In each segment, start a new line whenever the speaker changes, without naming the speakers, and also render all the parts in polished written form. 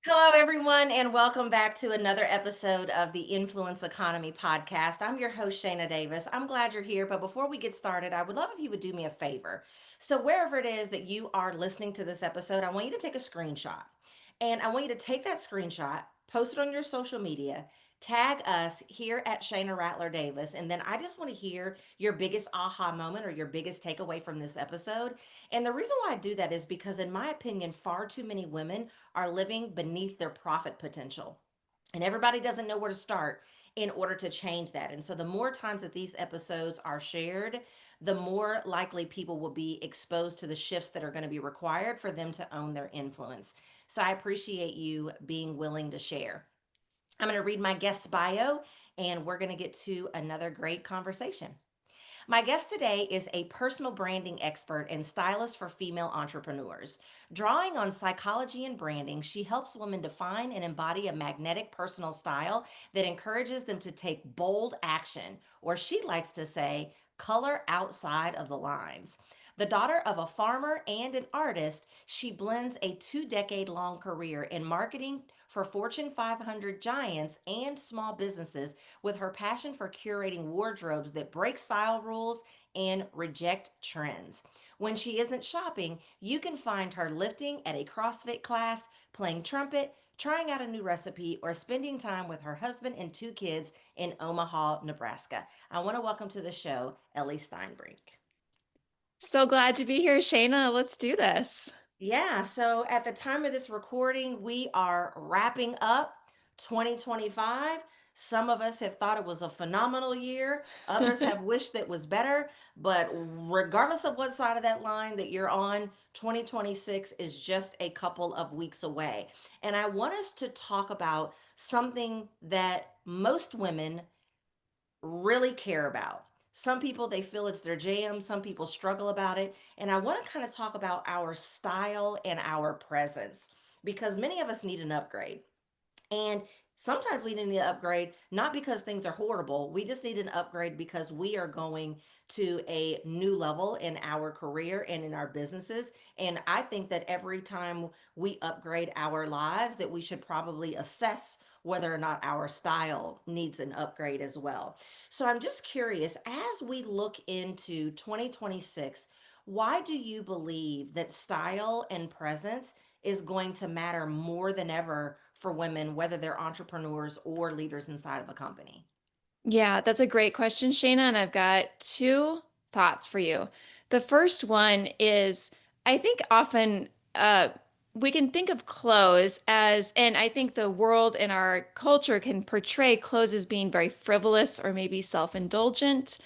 Hello, everyone, and welcome back to another episode of the Influence Economy podcast. I'm your host, Shayna Davis. I'm glad you're here, but before we get started, I would love if you would do me a favor. So, wherever it is that you are listening to this episode, I want you to take a screenshot. And I want you to take that screenshot, post it on your social media, tag us here at Shayna Rattler Davis, and then I just want to hear your biggest aha moment or your biggest takeaway from this episode. And the reason why I do that is because, in my opinion, far too many women are living beneath their profit potential. And everybody doesn't know where to start in order to change that. And so, the more times that these episodes are shared, the more likely people will be exposed to the shifts that are going to be required for them to own their influence. So, I appreciate you being willing to share. I'm going to read my guest's bio and we're going to get to another great conversation. My guest today is a personal branding expert and stylist for female entrepreneurs. Drawing on psychology and branding, she helps women define and embody a magnetic personal style that encourages them to take bold action, or she likes to say, color outside of the lines. The daughter of a farmer and an artist, she blends a 2 decade long career in marketing for Fortune 500 giants and small businesses with her passion for curating wardrobes that break style rules and reject trends. When she isn't shopping, you can find her lifting at a CrossFit class, playing trumpet, trying out a new recipe, or spending time with her husband and 2 kids in Omaha, Nebraska. I want to welcome to the show Ellie Steinbrink.
So glad to be here, Shayna. Let's do this.
Yeah, so at the time of this recording, we are wrapping up 2025. Some of us have thought it was a phenomenal year. Others have wished that was better. But regardless of what side of that line that you're on, 2026 is just a couple of weeks away. And I want us to talk about something that most women really care about. Some people, they feel it's their jam. Some people struggle about it. And I want to kind of talk about our style and our presence because many of us need an upgrade. And sometimes we need an upgrade, not because things are horrible. We just need an upgrade because we are going to a new level in our career and in our businesses. And I think that every time we upgrade our lives, that we should probably assess whether or not our style needs an upgrade as well. So I'm just curious, as we look into 2026, why do you believe that style and presence is going to matter more than ever for women, whether they're entrepreneurs or leaders inside of a company?
Yeah, that's a great question, Shayna. And I've got two thoughts for you. The first one is I think often we can think of clothes as, and I think the world and our culture can portray clothes as being very frivolous or maybe self-indulgent.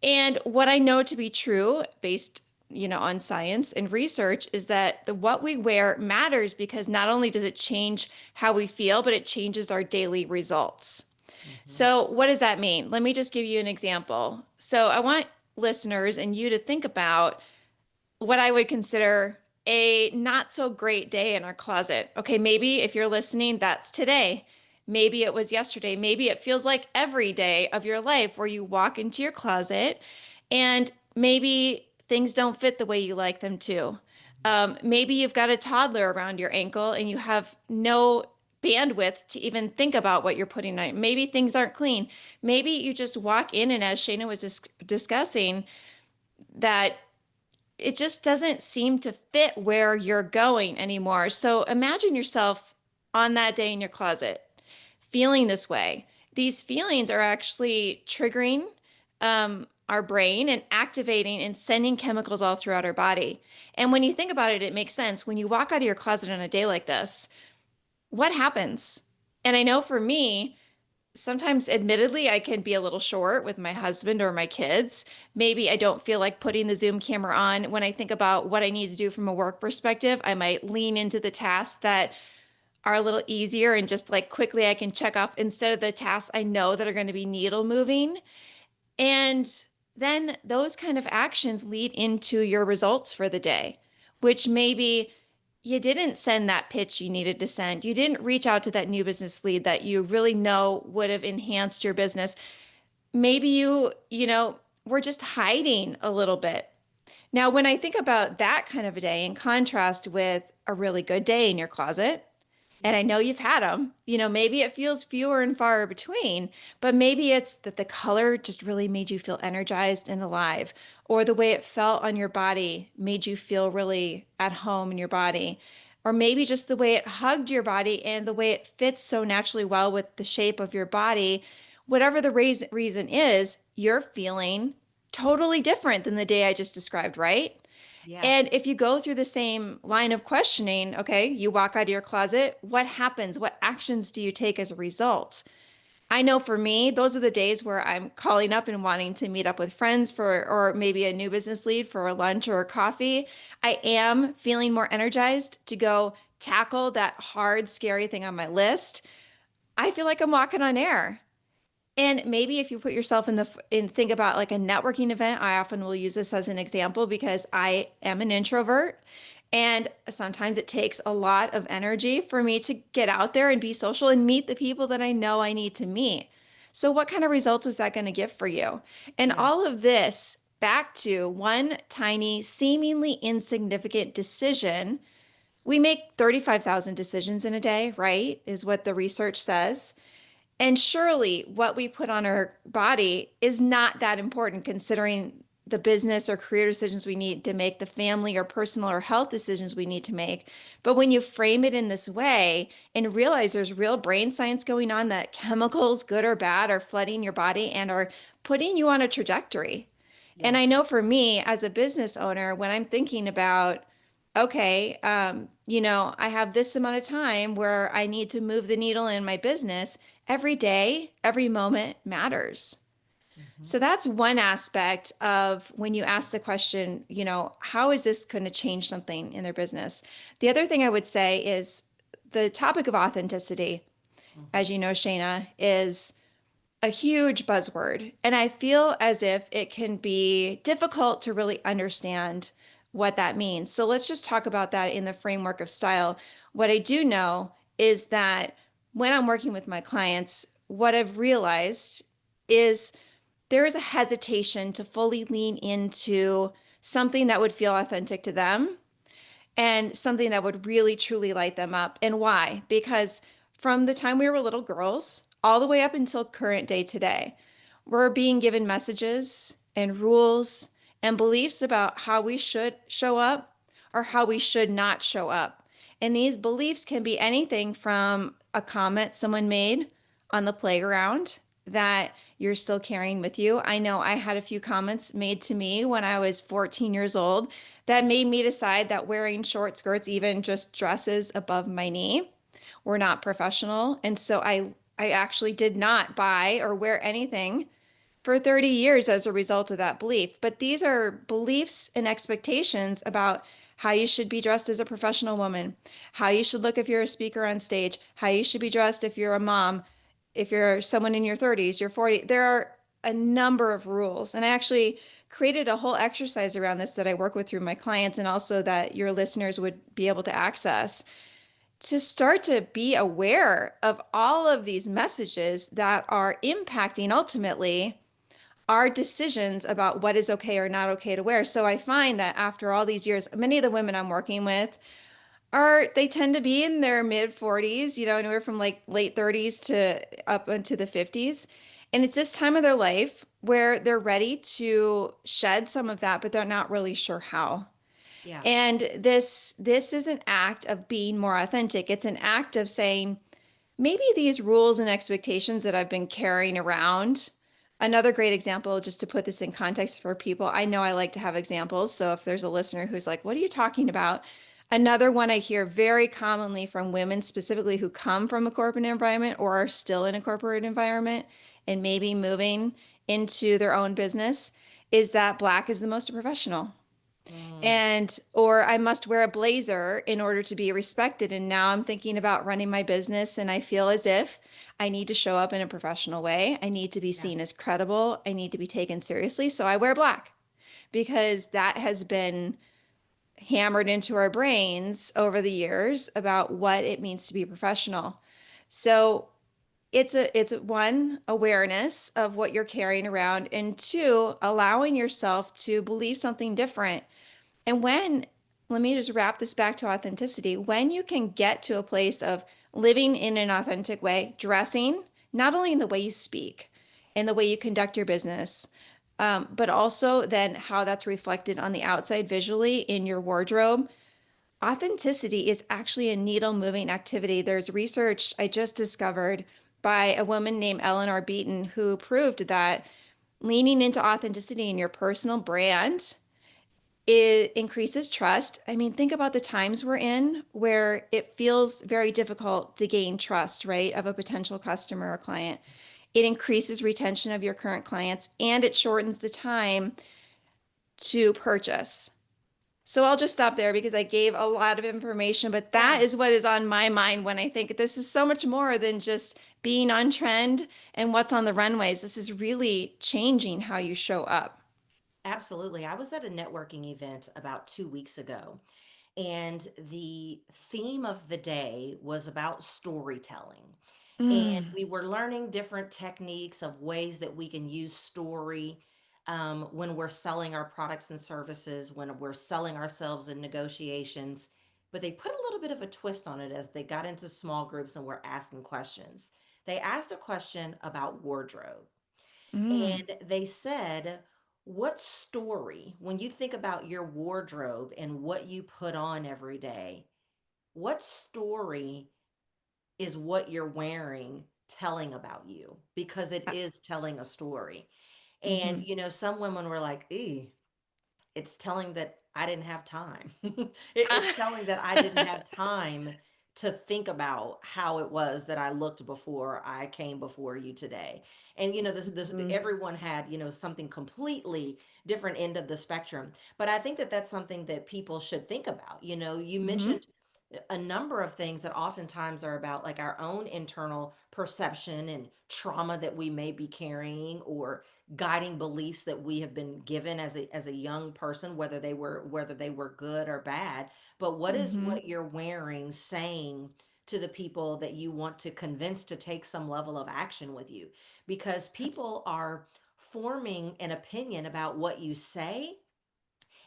And what I know to be true, based on science and research, is that the what we wear matters because not only does it change how we feel, but it changes our daily results.
Mhm.
So, what does that mean? Let me just give you an example. So, I want listeners and you to think about what I would consider a not so great day in our closet. Okay, maybe if you're listening, that's today. Maybe it was yesterday. Maybe it feels like every day of your life where you walk into your closet and maybe things don't fit the way you like them to. Maybe you've got a toddler around your ankle and you have no bandwidth to even think about what you're putting on. Maybe things aren't clean. Maybe you just walk in and, as Shayna was discussing, that it just doesn't seem to fit where you're going anymore. So imagine yourself on that day in your closet feeling this way. These feelings are actually triggering our brain and activating and sending chemicals all throughout our body. And when you think about it, it makes sense. When you walk out of your closet on a day like this, what happens? And I know for me, sometimes admittedly I can be a little short with my husband or my kids. Maybe I don't feel like putting the Zoom camera on. When I think about what I need to do from a work perspective, I might lean into the tasks that are a little easier and just like quickly I can check off instead of the tasks I know that are going to be needle moving. And then those kind of actions lead into your results for the day, which maybe you didn't send that pitch you needed to send. You didn't reach out to that new business lead that you really know would have enhanced your business. Maybe were just hiding a little bit. Now, when I think about that kind of a day in contrast with a really good day in your closet, And
Yeah.
I know you've had them. Maybe it feels fewer and far between, but maybe it's that the color just really made you feel energized and alive, or the way it felt on your body made you feel really at home in your body, or maybe just the way it hugged your body and the way it fits so naturally well with the shape of your body. Whatever the reason is, you're feeling totally different than the day I just described, right?
Yeah.
And if you go through the same line of questioning, okay, you walk out of your closet, what happens? What actions do you take as a result? I know for me, those are the days where I'm calling up and wanting to meet up with friends for, or maybe a new business lead for a lunch or a coffee. I am feeling more energized to go tackle that hard, scary thing on my list. I feel like I'm walking on air. And maybe if you put yourself in think about like a networking event, I often will use this as an example because I am an introvert and sometimes it takes a lot of energy for me to get out there and be social and meet the people that I know I need to meet. So what kind of results is that going to give for you? And
Yeah.
all of this back to one tiny, seemingly insignificant decision. We make 35,000 decisions in a day, right? Is what the research says. And surely what we put on our body is not that important considering the business or career decisions we need to make, the family or personal or health decisions we need to make. But when you frame it in this way and realize there's real brain science going on, that chemicals, good or bad, are flooding your body and are putting you on a trajectory. And
Yeah.
I know for me as a business owner, when I'm thinking about, okay, I have this amount of time where I need to move the needle in my business, every day, every moment matters.
Hmm.
So that's one aspect of when you ask the question, how is this going to change something in their business? The other thing I would say is the topic of authenticity,
Hmm.
as you know, Shayna, is a huge buzzword. And I feel as if it can be difficult to really understand what that means. So let's just talk about that in the framework of style. What I do know is that when I'm working with my clients, what I've realized is there is a hesitation to fully lean into something that would feel authentic to them and something that would really truly light them up. And why? Because from the time we were little girls all the way up until current day today, we're being given messages and rules and beliefs about how we should show up or how we should not show up. And these beliefs can be anything from a comment someone made on the playground that you're still carrying with you. I know I had a few comments made to me when I was 14 years old that made me decide that wearing short skirts, even just dresses above my knee, were not professional. And so I actually did not buy or wear anything for 30 years as a result of that belief. But these are beliefs and expectations about how you should be dressed as a professional woman, how you should look if you're a speaker on stage, how you should be dressed if you're a mom, if you're someone in your 30s, your 40s. There are a number of rules. And I actually created a whole exercise around this that I work with through my clients and also that your listeners would be able to access to start to be aware of all of these messages that are impacting ultimately our decisions about what is okay or not okay to wear. So I find that after all these years, many of the women I'm working with they tend to be in their mid 40s, anywhere from like late 30s to up into the 50s. And it's this time of their life where they're ready to shed some of that, but they're not really sure how.
Yeah.
And this is an act of being more authentic. It's an act of saying, maybe these rules and expectations that I've been carrying around. Another great example, just to put this in context for people, I know I like to have examples. So if there's a listener who's like, what are you talking about? Another one I hear very commonly from women, specifically who come from a corporate environment or are still in a corporate environment and maybe moving into their own business, is that black is the most professional,
Mm.
and or I must wear a blazer in order to be respected. And now I'm thinking about running my business and I feel as if I need to show up in a professional way. I need to be
Yeah.
seen as credible. I need to be taken seriously. So I wear black because that has been hammered into our brains over the years about what it means to be professional. So it's one, awareness of what you're carrying around, and two, allowing yourself to believe something different. And let me just wrap this back to authenticity. When you can get to a place of living in an authentic way, dressing, not only in the way you speak, in the way you conduct your business, but also then how that's reflected on the outside visually in your wardrobe. Authenticity is actually a needle moving activity. There's research I just discovered by a woman named Eleanor Beaton who proved that leaning into authenticity in your personal brand, it increases trust. I mean, think about the times we're in where it feels very difficult to gain trust, right, of a potential customer or client. It increases retention of your current clients and it shortens the time to purchase. So I'll just stop there because I gave a lot of information, but that
Yeah.
is what is on my mind when I think this is so much more than just being on trend and what's on the runways. This is really changing how you show up.
Absolutely. I was at a networking event about 2 weeks ago, and the theme of the day was about storytelling. And
Mm,
we were learning different techniques of ways that we can use story when we're selling our products and services, when we're selling ourselves in negotiations. But they put a little bit of a twist on it as they got into small groups and were asking questions. They asked a question about wardrobe.
mm,
And they said, what story, when you think about your wardrobe and what you put on every day, what story is what you're wearing telling about you? Because it is telling a story. And,
mm-hmm.
some women were like, "Ee, it's telling that I didn't have time." It's telling that I didn't have time to think about how it was that I looked before I came before you today. And this
Mm,
everyone had, something completely different end of the spectrum. But I think that that's something that people should think about. You
mm-hmm.
mentioned a number of things that oftentimes are about like our own internal perception and trauma that we may be carrying, or guiding beliefs that we have been given as a young person, whether they were good or bad. But what is
Mm-hmm.
what you're wearing saying to the people that you want to convince to take some level of action with you? Because people are forming an opinion about what you say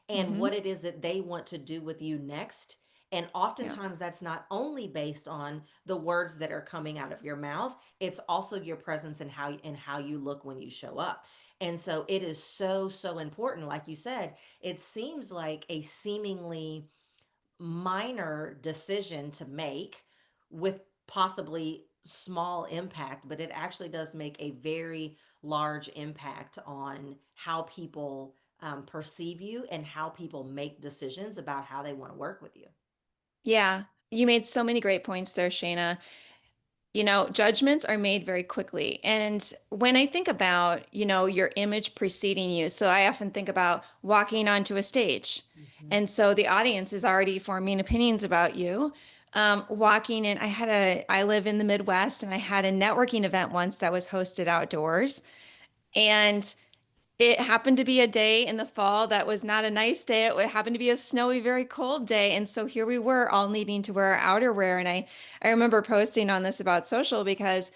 and
Mm-hmm.
what it is that they want to do with you next. And
Yeah.
oftentimes that's not only based on the words that are coming out of your mouth, it's also your presence and how you look when you show up. And so it is so, so important. Like you said, it seems like a seemingly minor decision to make with possibly small impact, but it actually does make a very large impact on how people perceive you and how people make decisions about how they want to work with you.
Yeah. You made so many great points there, Shayna. Judgments are made very quickly. And when I think about, your image preceding you, so I often think about walking onto a stage.
Mhm.
And so the audience is already forming opinions about you. Walking in, I live in the Midwest and I had a networking event once that was hosted outdoors. And it happened to be a day in the fall that was not a nice day. It happened to be a snowy, very cold day. And so here we were all needing to wear our outerwear. And I remember posting on this about social because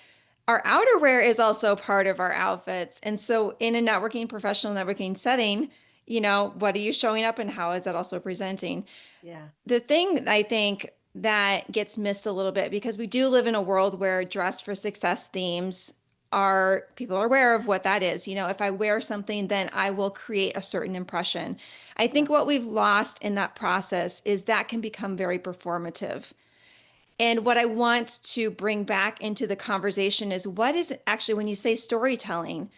our outerwear is also part of our outfits. And so in a networking, professional networking setting, what are you showing up and how is that also presenting?
Yeah.
The thing I think that gets missed a little bit because we do live in a world where dress for success themes are people are aware of what that is. If I wear something, then I will create a certain impression. I
Yeah.
think what we've lost in that process is that can become very performative. And what I want to bring back into the conversation is what is actually, when you say storytelling,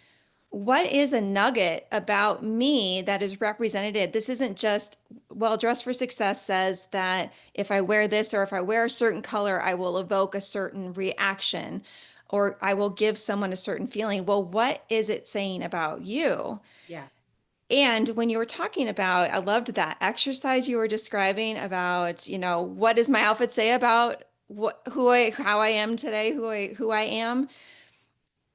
what is a nugget about me that is represented? This isn't just, well, Dress for Success says that if I wear this or if I wear a certain color, I will evoke a certain reaction or I will give someone a certain feeling. Well, what is it saying about you?
Yeah.
And when you were talking about, I loved that exercise you were describing about, what does my outfit say about how I am today, who I am?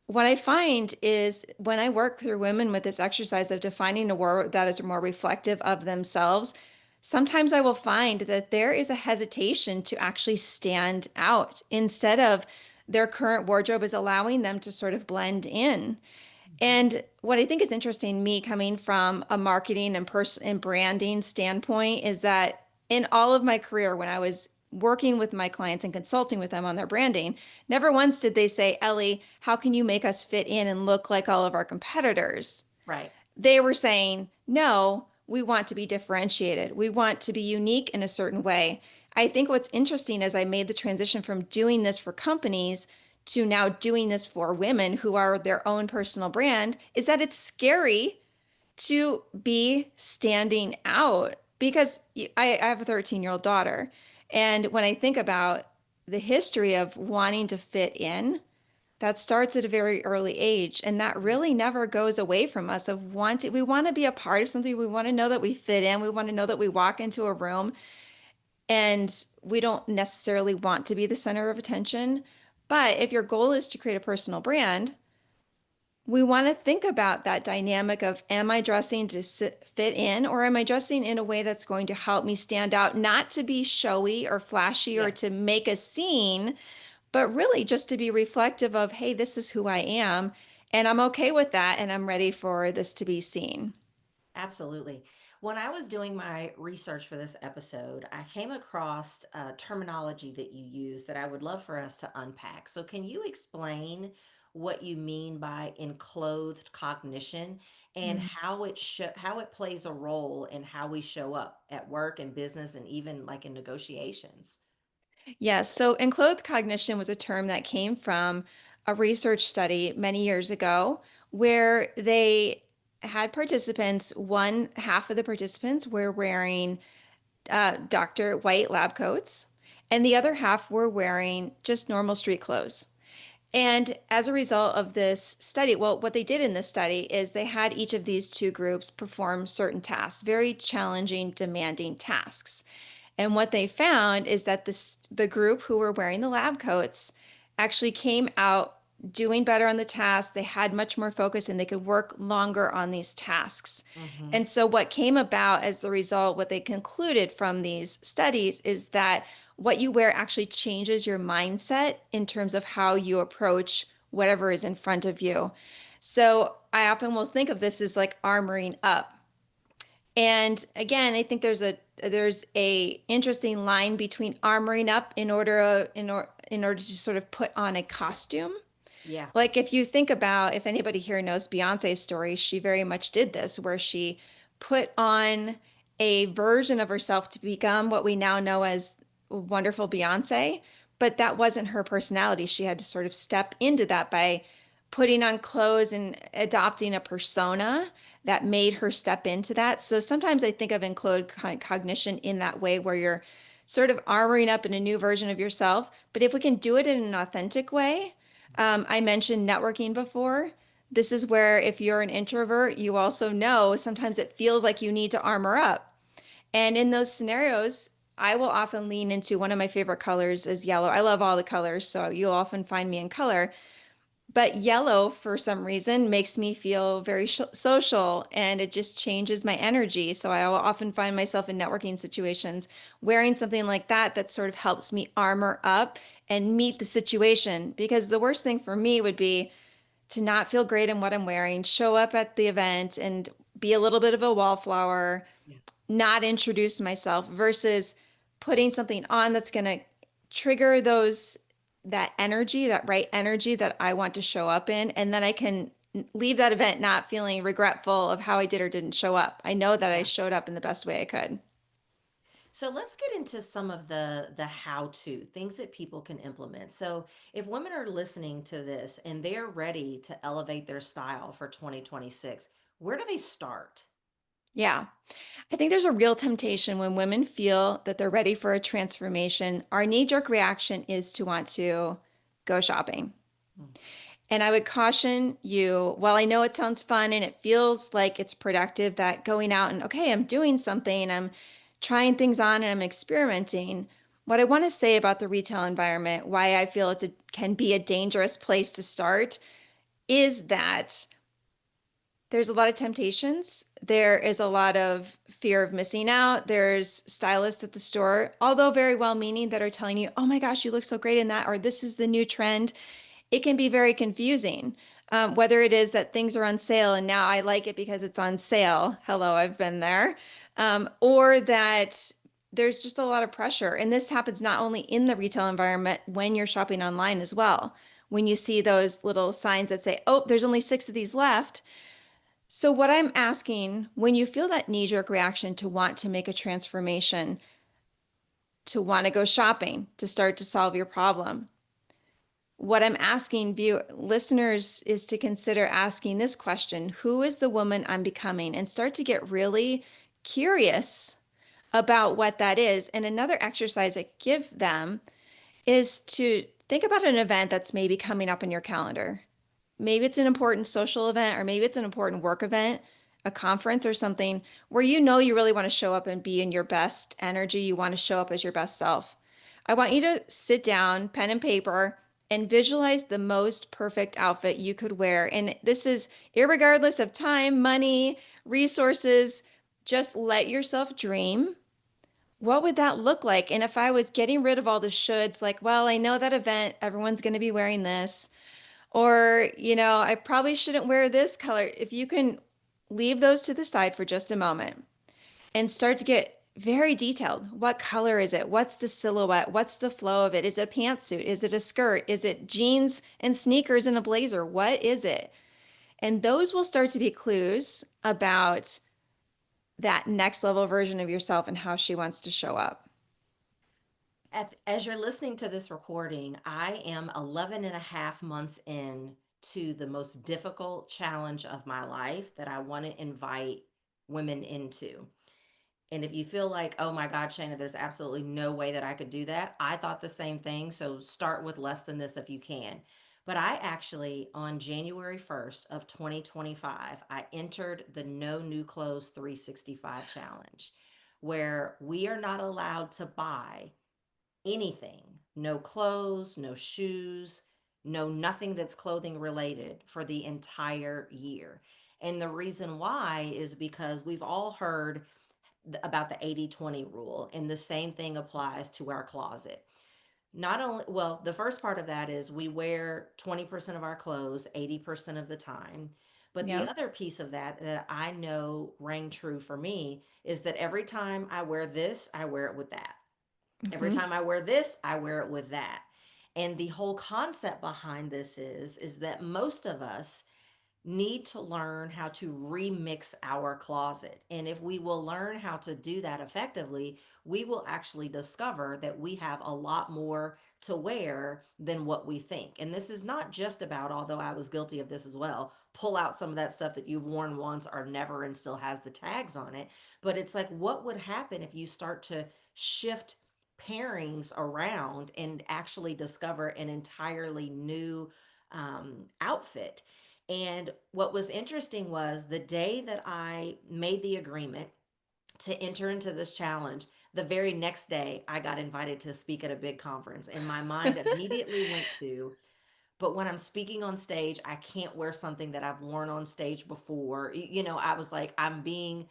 What I find is when I work through women with this exercise of defining a word that is more reflective of themselves, sometimes I will find that there is a hesitation to actually stand out instead of their current wardrobe is allowing them to sort of blend in.
Mhm.
And what I think is interesting, me coming from a marketing and person and branding standpoint, is that in all of my career when I was working with my clients and consulting with them on their branding, never once did they say, Ellie, how can you make us fit in and look like all of our competitors?
Right.
They were saying, no, we want to be differentiated. We want to be unique in a certain way. I think what's interesting is I made the transition from doing this for companies to now doing this for women who are their own personal brand, is that it's scary to be standing out because I have a 13-year-old daughter. And when I think about the history of wanting to fit in, that starts at a very early age. And that
Yeah.
really never goes away from us of wanting, we want to be a part of something. We want to know that we fit in. We want to know that we walk into a room and we don't necessarily want to be the center of attention. But if your goal is to create a personal brand, we want to think about that dynamic of am I dressing to fit in or am I dressing in a way that's going to help me stand out, not to be showy or flashy or
Yeah.
to make a scene, but really just to be reflective of, hey, this is who I am and I'm okay with that and I'm ready for this to be seen.
Absolutely. When I was doing my research for this episode, I came across a terminology that you use that I would love for us to unpack. So, can you explain what you mean by enclothed cognition and
Mm.
how it plays a role in how we show up at work and business and even like in negotiations?
Yes, so enclothed cognition was a term that came from a research study many years ago where they had participants, one half of the participants were wearing Dr. White lab coats, and the other half were wearing just normal street clothes. And as a result of this study, well, what they did in this study is they had each of these two groups perform certain tasks, very challenging, demanding tasks. And what they found is that the group who were wearing the lab coats actually came out doing better on the task. They had much more focus and they could work longer on these tasks.
Hmm.
And so, what came about as the result, what they concluded from these studies is that what you wear actually changes your mindset in terms of how you approach whatever is in front of you. So, I often will think of this as like armoring up. And again, I think there's a interesting line between armoring up in order to sort of put on a costume.
Yeah.
Like if you think about if anybody here knows Beyonce's story, she very much did this where she put on a version of herself to become what we now know as wonderful Beyonce, but that wasn't her personality. She had to sort of step into that by putting on clothes and adopting a persona that made her step into that. So sometimes I think of enclosed cognition in that way where you're sort of armoring up in a new version of yourself. But if we can do it in an authentic way, I mentioned networking before. This is where if you're an introvert, you also know sometimes it feels like you need to armor up. And in those scenarios, I will often lean into one of my favorite colors is yellow. I love all the colors, so you'll often find me in color. But yellow, for some reason, makes me feel very social and it just changes my energy. So I will often find myself in networking situations wearing something like that that sort of helps me armor up and meet the situation. Because the worst thing for me would be to not feel great in what I'm wearing, show up at the event and be a little bit of a wallflower,
Yeah.
not introduce myself versus putting something on that's going to trigger that energy, that right energy that I want to show up in. And then I can leave that event not feeling regretful of how I did or didn't show up. I know that I
Yeah.
showed up in the best way I could.
So let's get into some of the how to things that people can implement. So if women are listening to this and they're ready to elevate their style for 2026, where do they start?
Yeah. I think there's a real temptation when women feel that they're ready for a transformation. Our knee jerk reaction is to want to go shopping.
Mm.
And I would caution you, while I know it sounds fun and it feels like it's productive, that going out and, okay, I'm doing something, I'm trying things on and I'm experimenting. What I want to say about the retail environment, why I feel can be a dangerous place to start, is that there's a lot of temptations. There is a lot of fear of missing out. There's stylists at the store, although very well meaning, that are telling you, oh my gosh, you look so great in that, or this is the new trend. It can be very confusing. Whether it is that things are on sale and now I like it because it's on sale. Hello, I've been there. Or that there's just a lot of pressure. And this happens not only in the retail environment when you're shopping online as well. When you see those little signs that say, oh, there's only six of these left. So, what I'm asking when you feel that knee jerk reaction to want to make a transformation, to want to go shopping, to start to solve your problem, what I'm asking listeners is to consider asking this question: who is the woman I'm becoming? And start to get really curious about what that is. And another exercise I give them is to think about an event that's maybe coming up in your calendar. Maybe it's an important social event, or maybe it's an important work event, a conference or something where you know you really want to show up and be in your best energy. You want to show up as your best self. I want you to sit down, pen and paper, and visualize the most perfect outfit you could wear. And this is irregardless of time, money, resources. Just let yourself dream. What would that look like? And if I was getting rid of all the shoulds, like, well, I know that event, everyone's going to be wearing this, or, I probably shouldn't wear this color. If you can leave those to the side for just a moment and start to get very detailed. What color is it? What's the silhouette? What's the flow of it? Is it a pantsuit? Is it a skirt? Is it jeans and sneakers and a blazer? What is it? And those will start to be clues about that next level version of yourself and how she wants to show up.
As you're listening to this recording, I am 11 and a half months in to the most difficult challenge of my life that I want to invite women into. And if you feel like, oh my God, Shayna, there's absolutely no way that I could do that, I thought the same thing. So start with less than this if you can. But I actually, on January 1st of 2025, I entered the No New Clothes 365 challenge, where we are not allowed to buy anything, no clothes, no shoes, no nothing that's clothing related for the entire year. And the reason why is because we've all heard about the 80-20 rule, and the same thing applies to our closet. Not only, well, the first part of that is we wear 20% of our clothes 80% of the time. But the
Yep.
other piece of that that I know rang true for me is that every time I wear this, I wear it with that. Every
Hmm.
time I wear this, I wear it with that. And the whole concept behind this is that most of us need to learn how to remix our closet. And if we will learn how to do that effectively, we will actually discover that we have a lot more to wear than what we think. And this is not just about, although I was guilty of this as well, pull out some of that stuff that you've worn once or never and still has the tags on it. But it's like, what would happen if you start to shift pairings around and actually discover an entirely new outfit? And what was interesting was the day that I made the agreement to enter into this challenge, the very next day I got invited to speak at a big conference. And my mind immediately went to, but when I'm speaking on stage, I can't wear something that I've worn on stage before. I was like, I'm being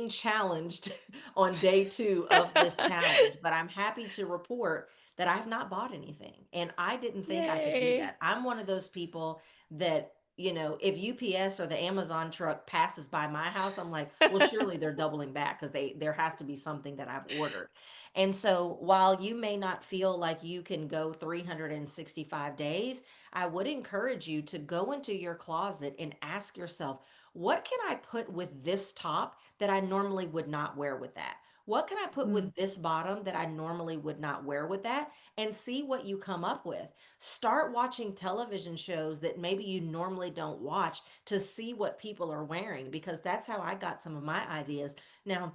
challenged on day two of this challenge, but I'm happy to report that I've not bought anything, and I didn't think I could do
Yay.
that. I'm one of those people that, if UPS or the Amazon truck passes by my house, I'm like, well, surely they're doubling back because there has to be something that I've ordered. And so while you may not feel like you can go 365 days, I would encourage you to go into your closet and ask yourself, what can I put with this top that I normally would not wear with that? What can I put
Mhm.
with this bottom that I normally would not wear with that? And see what you come up with. Start watching television shows that maybe you normally don't watch to see what people are wearing, because that's how I got some of my ideas. Now,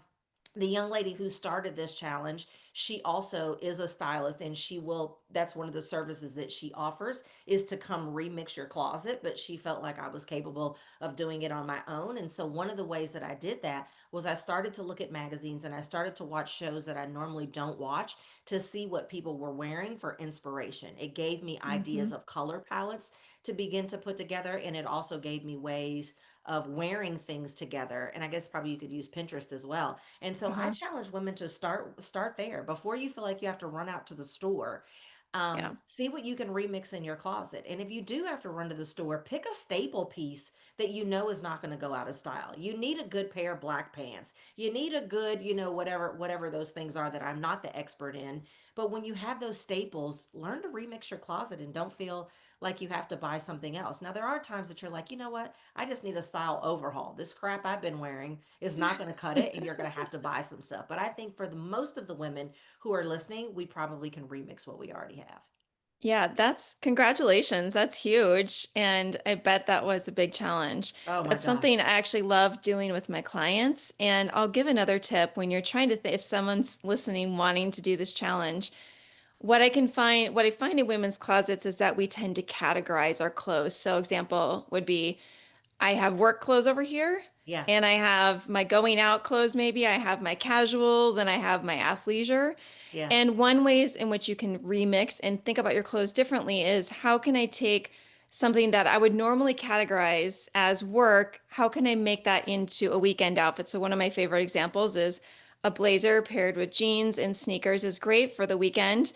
the young lady who started this challenge, she also is a stylist, and that's one of the services that she offers, is to come remix your closet. But she felt like I was capable of doing it on my own. And so one of the ways that I did that was I started to look at magazines and I started to watch shows that I normally don't watch to see what people were wearing for inspiration. It gave me ideas
Mhm.
of color palettes to begin to put together, and it also gave me ways of wearing things together. And I guess probably you could use Pinterest as well. And so I
Uh-huh.
challenge women to start there before you feel like you have to run out to the store.
Yeah.
See what you can remix in your closet. And if you do have to run to the store, pick a staple piece that you know is not going to go out of style. You need a good pair of black pants. You need a good, whatever those things are that I'm not the expert in. But when you have those staples, learn to remix your closet and don't feel like you have to buy something else. Now, there are times that you're like, you know what? I just need a style overhaul. This crap I've been wearing is not going to cut it, and you're going to have to buy some stuff. But I think for the most of the women who are listening, we probably can remix what we already have.
Yeah, that's congratulations. That's huge. And I bet that was a big challenge.
Oh my
That's
gosh.
something I actually love doing with my clients. And I'll give another tip when you're trying to, if someone's listening, wanting to do this challenge, what I find in women's closets is that we tend to categorize our clothes. So, example would be I have work clothes over here,
Yeah.
and I have my going out clothes, maybe I have my casual, then I have my athleisure.
Yeah.
And one ways in which you can remix and think about your clothes differently is how can I take something that I would normally categorize as work, how can I make that into a weekend outfit? So one of my favorite examples is a blazer paired with jeans and sneakers is great for the weekend.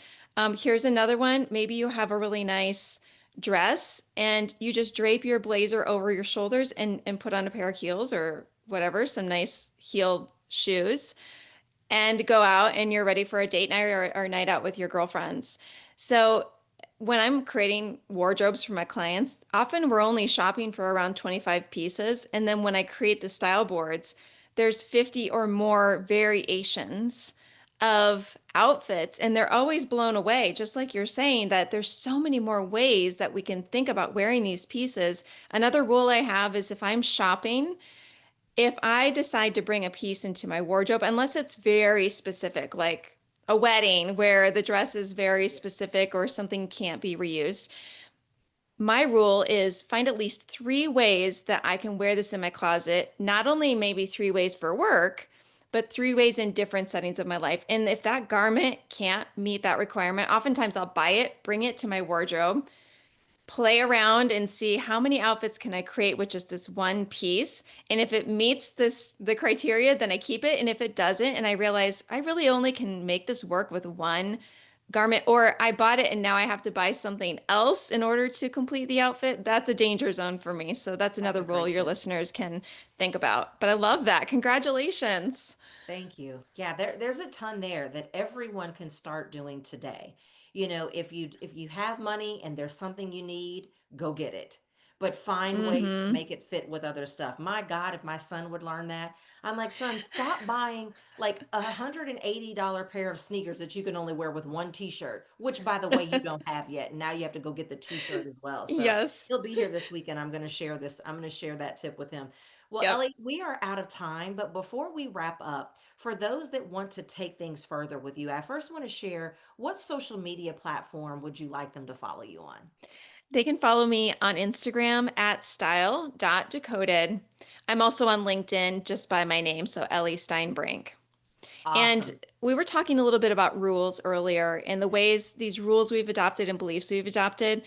Here's another one. Maybe you have a really nice dress and you just drape your blazer over your shoulders and put on a pair of heels or whatever, some nice heeled shoes and go out and you're ready for a date night or a night out with your girlfriends. So when I'm creating wardrobes for my clients, often we're only shopping for around 25 pieces. And then when I create the style boards, there's 50 or more variations of outfits. And they're always blown away, just like you're saying, that there's so many more ways that we can think about wearing these pieces. Another rule I have is if I'm shopping, if I decide to bring a piece into my wardrobe, unless it's very specific, like a wedding where the dress is very
Yeah.
specific or something can't be reused, my rule is find at least 3 ways that I can wear this in my closet. Not only maybe 3 ways for work, but 3 ways in different settings of my life. And if that garment can't meet that requirement, oftentimes I'll buy it, bring it to my wardrobe, play around and see how many outfits can I create with just this one piece. And if it meets the criteria, then I keep it. And if it doesn't, and I realize I really only can make this work with one garment, or I bought it and now I have to buy something else in order to complete the outfit, that's a danger zone for me. So that's
That's
another
a
rule
great
your
tip.
listeners can think about. But I love that. Congratulations.
Thank you. Yeah, there's a ton there that everyone can start doing today. If you have money and there's something you need, go get it. But find ways to
Mm-hmm.
make it fit with other stuff. My God, if my son would learn that, I'm like, son, stop buying like $180 pair of sneakers that you can only wear with one t-shirt, which by the way, you don't have yet. And now you have to go get the t-shirt as well. So
Yes.
he'll be here this weekend. I'm going to share that tip with him. Well,
Yep.
Ellie, we are out of time, but before we wrap up, for those that want to take things further with you, I first want to share what social media platform would you like them to follow you on?
They can follow me on Instagram at style.decoded. I'm also on LinkedIn just by my name, so Ellie Steinbrink. And
Awesome.
we were talking a little bit about rules earlier and the ways these rules we've adopted and beliefs we've adopted.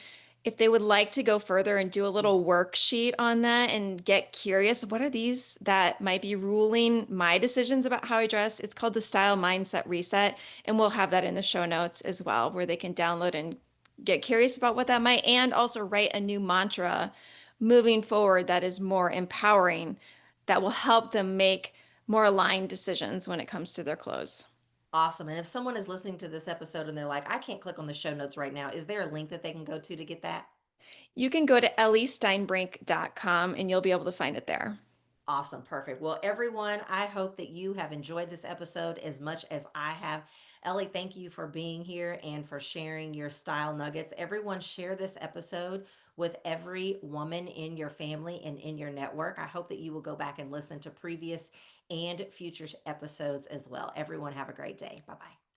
If they would like to go further and do a little
Yes.
worksheet on that and get curious, what are these that might be ruling my decisions about how I dress? It's called the Style Mindset Reset. And we'll have that in the show notes as well, where they can download and get curious about what that might, and also write a new mantra moving forward that is more empowering, that will help them make more aligned decisions when it comes to their clothes.
Awesome. And if someone is listening to this episode and they're like, I can't click on the show notes right now, is there a link that they can go to get that?
You can go to elliesteinbrink.com and you'll be able to find it there.
Awesome. Perfect. Well, everyone, I hope that you have enjoyed this episode as much as I have. Ellie, thank you for being here and for sharing your style nuggets. Everyone, share this episode with every woman in your family and in your network. I hope that you will go back and listen to previous and future episodes as well. Everyone, have a great day. Bye bye.